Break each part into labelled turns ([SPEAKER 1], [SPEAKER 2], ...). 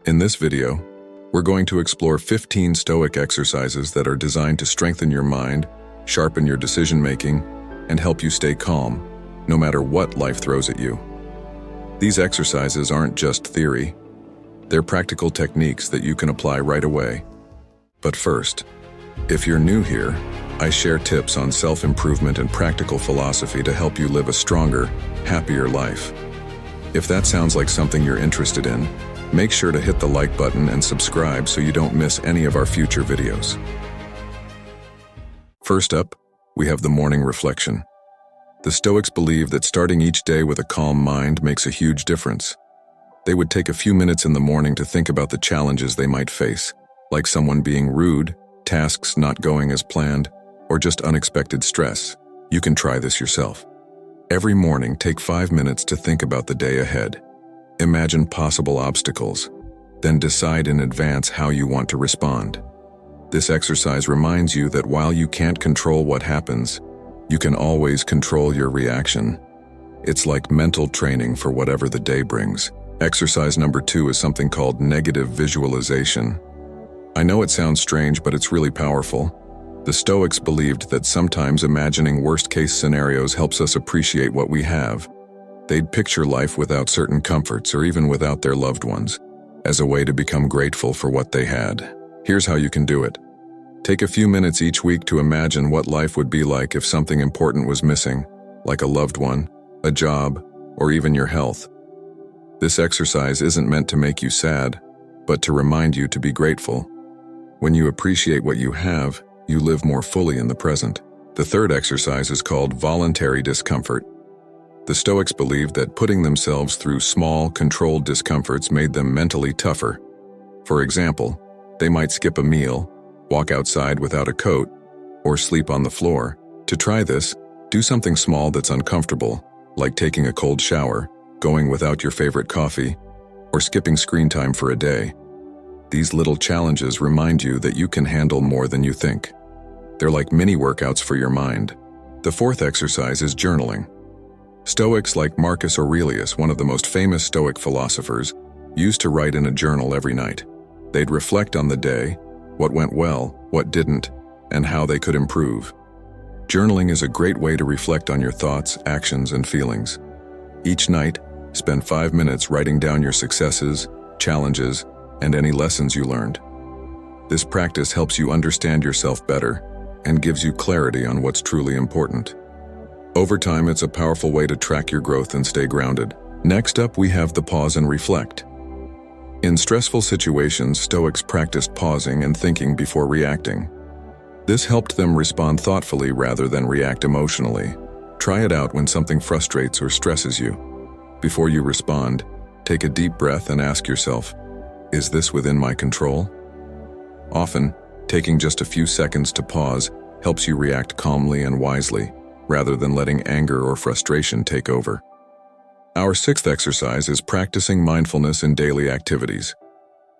[SPEAKER 1] In this video, we're going to explore 15 Stoic exercises that are designed to strengthen your mind, sharpen your decision-making, and help you stay calm, no matter what life throws at you. These exercises aren't just theory. They're practical techniques that you can apply right away. But first, if you're new here, I share tips on self-improvement and practical philosophy to help you live a stronger, happier life. If that sounds like something you're interested in, make sure to hit the like button and subscribe so you don't miss any of our future videos. First up, we have the morning reflection. The Stoics believe that starting each day with a calm mind makes a huge difference. They would take a few minutes in the morning to think about the challenges they might face, like someone being rude, tasks not going as planned, or just unexpected stress. You can try this yourself. Every morning, take 5 minutes to think about the day ahead. Imagine possible obstacles, then decide in advance how you want to respond. This exercise reminds you that while you can't control what happens, you can always control your reaction. It's like mental training for whatever the day brings. Exercise number 2 is something called negative visualization. I know it sounds strange, but it's really powerful. The Stoics believed that sometimes imagining worst-case scenarios helps us appreciate what we have. They'd picture life without certain comforts or even without their loved ones, as a way to become grateful for what they had. Here's how you can do it. Take a few minutes each week to imagine what life would be like if something important was missing, like a loved one, a job, or even your health. This exercise isn't meant to make you sad, but to remind you to be grateful. When you appreciate what you have, you live more fully in the present. The third exercise is called Voluntary Discomfort. The Stoics believed that putting themselves through small, controlled discomforts made them mentally tougher. For example, they might skip a meal, walk outside without a coat, or sleep on the floor. To try this, do something small that's uncomfortable, like taking a cold shower, going without your favorite coffee, or skipping screen time for a day. These little challenges remind you that you can handle more than you think. They're like mini workouts for your mind. The fourth exercise is journaling. Stoics like Marcus Aurelius, one of the most famous Stoic philosophers, used to write in a journal every night. They'd reflect on the day, what went well, what didn't, and how they could improve. Journaling is a great way to reflect on your thoughts, actions, and feelings. Each night, spend 5 minutes writing down your successes, challenges, and any lessons you learned. This practice helps you understand yourself better and gives you clarity on what's truly important. Over time, it's a powerful way to track your growth and stay grounded. Next up, we have the pause and reflect. In stressful situations, Stoics practiced pausing and thinking before reacting. This helped them respond thoughtfully rather than react emotionally. Try it out when something frustrates or stresses you. Before you respond, take a deep breath and ask yourself, is this within my control? Often, taking just a few seconds to pause helps you react calmly and wisely, rather than letting anger or frustration take over. Our sixth exercise is practicing mindfulness in daily activities.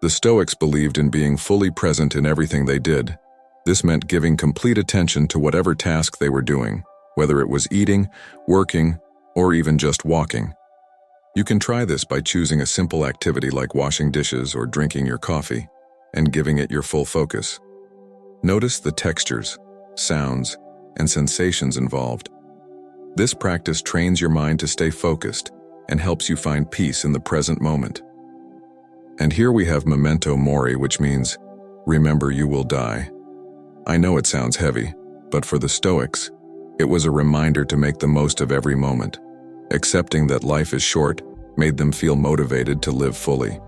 [SPEAKER 1] The Stoics believed in being fully present in everything they did. This meant giving complete attention to whatever task they were doing, whether it was eating, working, or even just walking. You can try this by choosing a simple activity like washing dishes or drinking your coffee, and giving it your full focus. Notice the textures, sounds, and sensations involved. This practice trains your mind to stay focused and helps you find peace in the present moment. And here we have Memento Mori, which means, remember you will die. I know it sounds heavy, but for the Stoics, it was a reminder to make the most of every moment. Accepting that life is short made them feel motivated to live fully.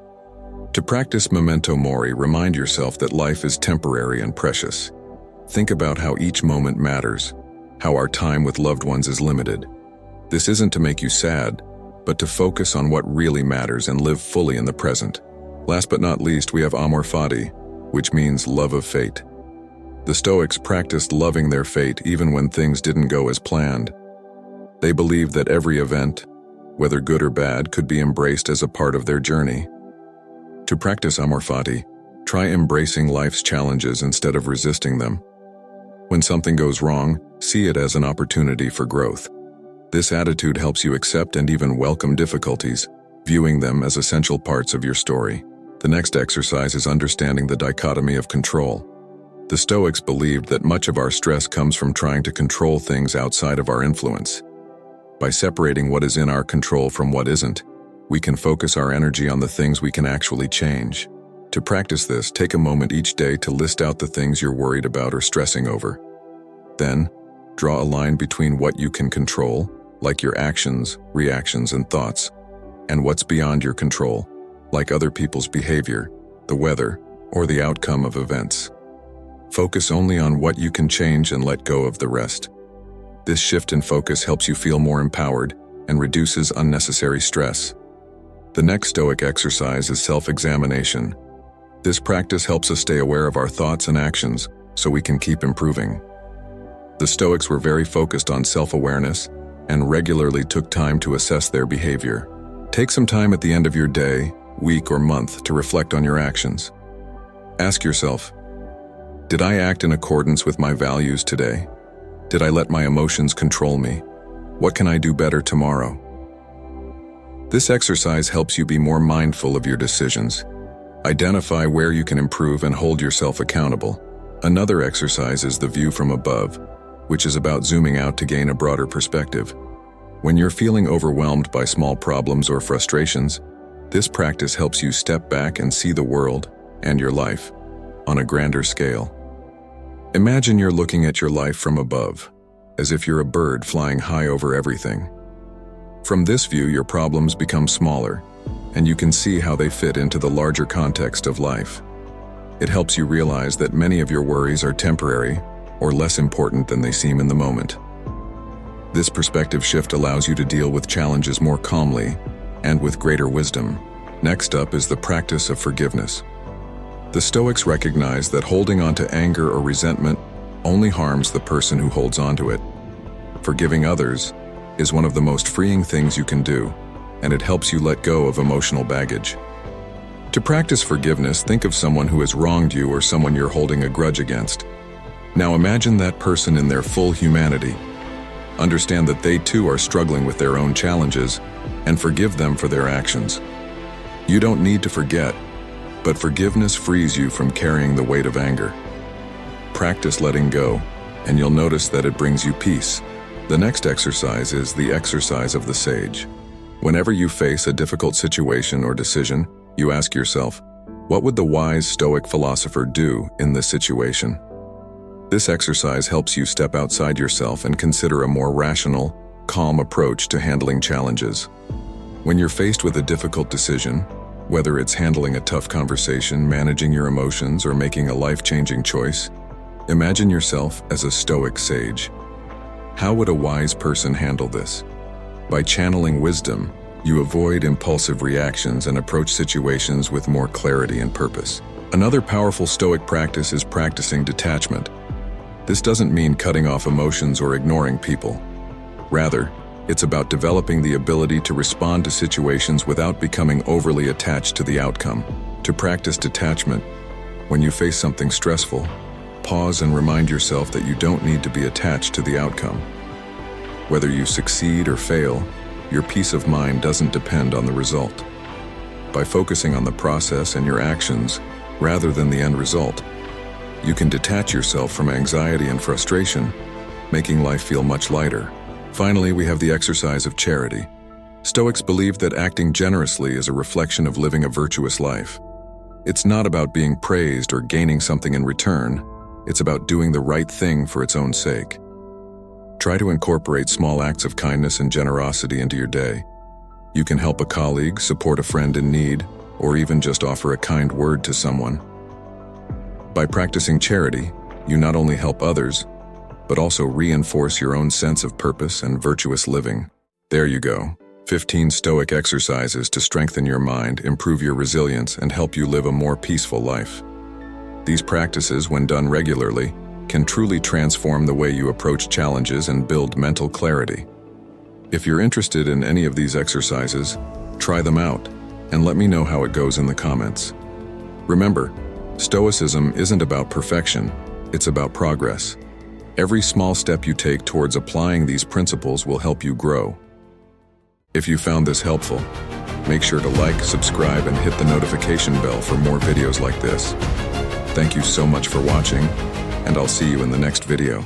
[SPEAKER 1] To practice Memento Mori, remind yourself that life is temporary and precious. Think about how each moment matters, how our time with loved ones is limited. This isn't to make you sad, but to focus on what really matters and live fully in the present. Last but not least, we have Amor Fati, which means love of fate. The Stoics practiced loving their fate even when things didn't go as planned. They believed that every event, whether good or bad, could be embraced as a part of their journey. To practice Amor Fati, try embracing life's challenges instead of resisting them. When something goes wrong, see it as an opportunity for growth. This attitude helps you accept and even welcome difficulties, viewing them as essential parts of your story. The next exercise is understanding the dichotomy of control. The Stoics believed that much of our stress comes from trying to control things outside of our influence. By separating what is in our control from what isn't, we can focus our energy on the things we can actually change. To practice this, take a moment each day to list out the things you're worried about or stressing over. Then, draw a line between what you can control, like your actions, reactions, and thoughts, and what's beyond your control, like other people's behavior, the weather, or the outcome of events. Focus only on what you can change and let go of the rest. This shift in focus helps you feel more empowered and reduces unnecessary stress. The next Stoic exercise is self-examination. This practice helps us stay aware of our thoughts and actions so we can keep improving. The Stoics were very focused on self-awareness and regularly took time to assess their behavior. Take some time at the end of your day, week, or month to reflect on your actions. Ask yourself, did I act in accordance with my values today? Did I let my emotions control me? What can I do better tomorrow? This exercise helps you be more mindful of your decisions. Identify where you can improve and hold yourself accountable. Another exercise is the view from above, which is about zooming out to gain a broader perspective. When you're feeling overwhelmed by small problems or frustrations, this practice helps you step back and see the world and your life on a grander scale. Imagine you're looking at your life from above, as if you're a bird flying high over everything. From this view, your problems become smaller, and you can see how they fit into the larger context of life. It helps you realize that many of your worries are temporary or less important than they seem in the moment. This perspective shift allows you to deal with challenges more calmly and with greater wisdom. Next up is the practice of forgiveness. The Stoics recognize that holding on to anger or resentment only harms the person who holds on to it. Forgiving others is one of the most freeing things you can do, and it helps you let go of emotional baggage. To practice forgiveness, think of someone who has wronged you or someone you're holding a grudge against. Now imagine that person in their full humanity. Understand that they too are struggling with their own challenges, and forgive them for their actions. You don't need to forget, but forgiveness frees you from carrying the weight of anger. Practice letting go, and you'll notice that it brings you peace. The next exercise is the exercise of the sage. Whenever you face a difficult situation or decision, you ask yourself, what would the wise Stoic philosopher do in this situation? This exercise helps you step outside yourself and consider a more rational, calm approach to handling challenges. When you're faced with a difficult decision, whether it's handling a tough conversation, managing your emotions, or making a life-changing choice, imagine yourself as a Stoic sage. How would a wise person handle this? By channeling wisdom, you avoid impulsive reactions and approach situations with more clarity and purpose. Another powerful Stoic practice is practicing detachment. This doesn't mean cutting off emotions or ignoring people. Rather, it's about developing the ability to respond to situations without becoming overly attached to the outcome. To practice detachment, when you face something stressful, pause and remind yourself that you don't need to be attached to the outcome. Whether you succeed or fail, your peace of mind doesn't depend on the result. By focusing on the process and your actions, rather than the end result, you can detach yourself from anxiety and frustration, making life feel much lighter. Finally, we have the exercise of charity. Stoics believe that acting generously is a reflection of living a virtuous life. It's not about being praised or gaining something in return. It's about doing the right thing for its own sake. Try to incorporate small acts of kindness and generosity into your day. You can help a colleague, support a friend in need, or even just offer a kind word to someone. By practicing charity, you not only help others, but also reinforce your own sense of purpose and virtuous living. There you go. 15 Stoic exercises to strengthen your mind, improve your resilience, and help you live a more peaceful life. These practices, when done regularly, can truly transform the way you approach challenges and build mental clarity. If you're interested in any of these exercises, try them out and let me know how it goes in the comments. Remember, Stoicism isn't about perfection, it's about progress. Every small step you take towards applying these principles will help you grow. If you found this helpful, make sure to like, subscribe, and hit the notification bell for more videos like this. Thank you so much for watching, and I'll see you in the next video.